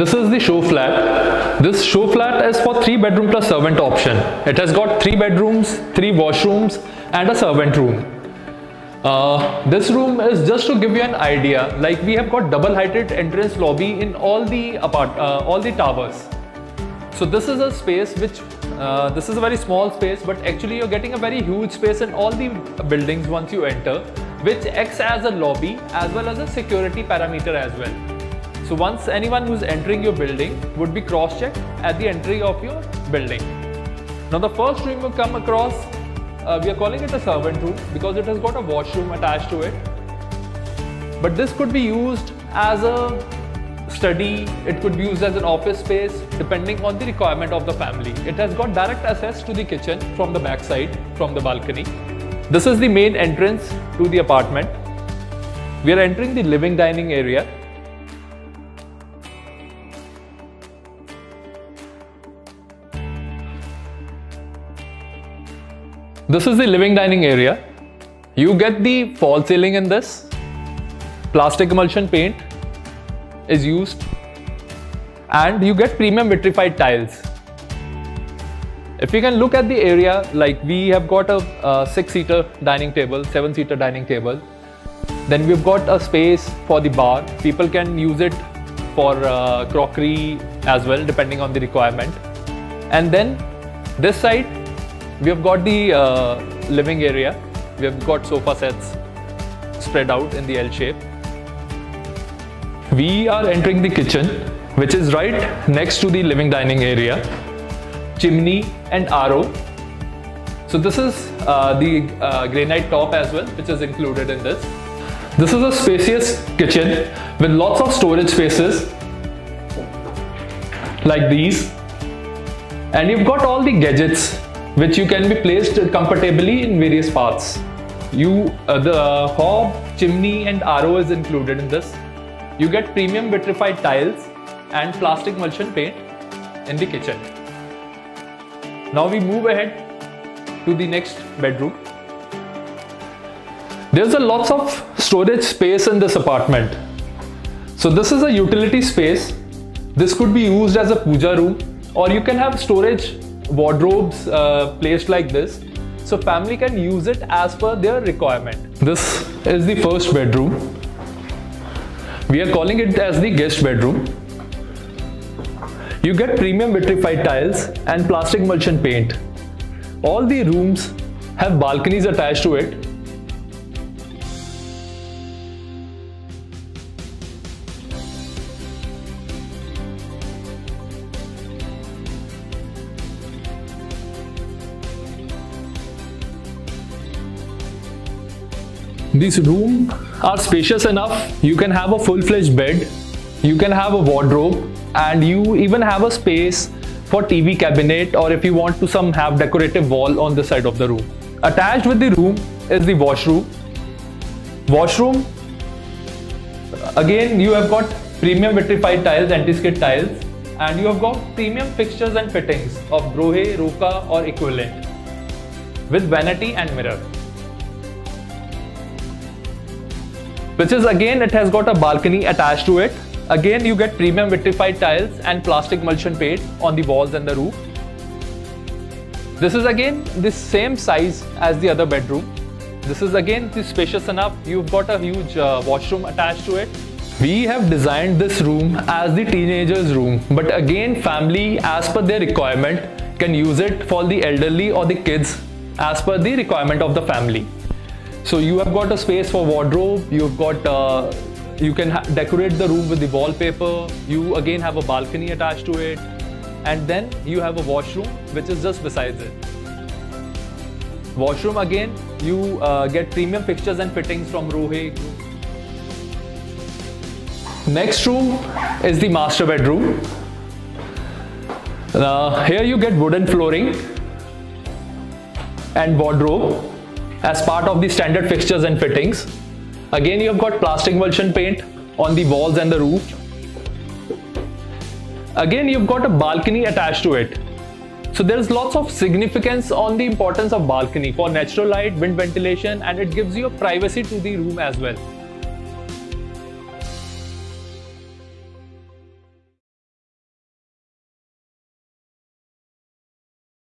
This is the show flat. This show flat is for 3 bedroom plus servant option. It has got 3 bedrooms, 3 washrooms and a servant room. This room is just to give you an idea, like we have got double heighted entrance lobby in all the towers. So this is a space which, this is a very small space, but actually you're getting a very huge space in all the buildings once you enter, which acts as a lobby as well as a security parameter as well. So once anyone who's entering your building would be cross-checked at the entry of your building. Now the first room you come across, we are calling it a servant room because it has got a washroom attached to it. But this could be used as a study, it could be used as an office space depending on the requirement of the family. It has got direct access to the kitchen from the back side, from the balcony. This is the main entrance to the apartment. We are entering the living dining area. This is the living dining area. You get the fall ceiling in this. Plastic emulsion paint is used and you get premium vitrified tiles. If you can look at the area, like we have got a 6-seater dining table, 7-seater dining table. Then we've got a space for the bar. People can use it for crockery as well, depending on the requirement. And then this side, we have got the living area. We have got sofa sets spread out in the L shape. We are entering the kitchen, which is right next to the living dining area. Chimney and RO. So this is the granite top as well, which is included in this. This is a spacious kitchen with lots of storage spaces like these. And you've got all the gadgets which you can be placed comfortably in various parts. The hob, chimney and RO is included in this. You get premium vitrified tiles and plastic emulsion paint in the kitchen. Now we move ahead to the next bedroom. There's a lots of storage space in this apartment. So this is a utility space. This could be used as a puja room, or you can have storage wardrobes placed like this, so family can use it as per their requirement. This is the first bedroom. We are calling it as the guest bedroom. You get premium vitrified tiles and plastic emulsion paint. All the rooms have balconies attached to it. These rooms are spacious enough. You can have a full-fledged bed, you can have a wardrobe, and you even have a space for TV cabinet, or if you want to have decorative wall on the side of the room. Attached with the room is the washroom. Washroom, again you have got premium vitrified tiles, anti-skid tiles, and you have got premium fixtures and fittings of Brohe, Roka or equivalent with vanity and mirror. Which is again, it has got a balcony attached to it. Again, you get premium vitrified tiles and plastic emulsion paint on the walls and the roof. This is again the same size as the other bedroom. This is again spacious enough. You've got a huge washroom attached to it. We have designed this room as the teenagers room, but again family as per their requirement can use it for the elderly or the kids as per the requirement of the family. So you have got a space for wardrobe, you've got you can decorate the room with the wallpaper, you again have a balcony attached to it, and then you have a washroom which is just besides it. Washroom again, you get premium fixtures and fittings from Rohe. Next room is the master bedroom. Here you get wooden flooring and wardrobe as part of the standard fixtures and fittings. Again, you have got plastic emulsion paint on the walls and the roof. Again, you've got a balcony attached to it. So there is lots of significance on the importance of balcony for natural light, wind ventilation, and it gives you a privacy to the room as well.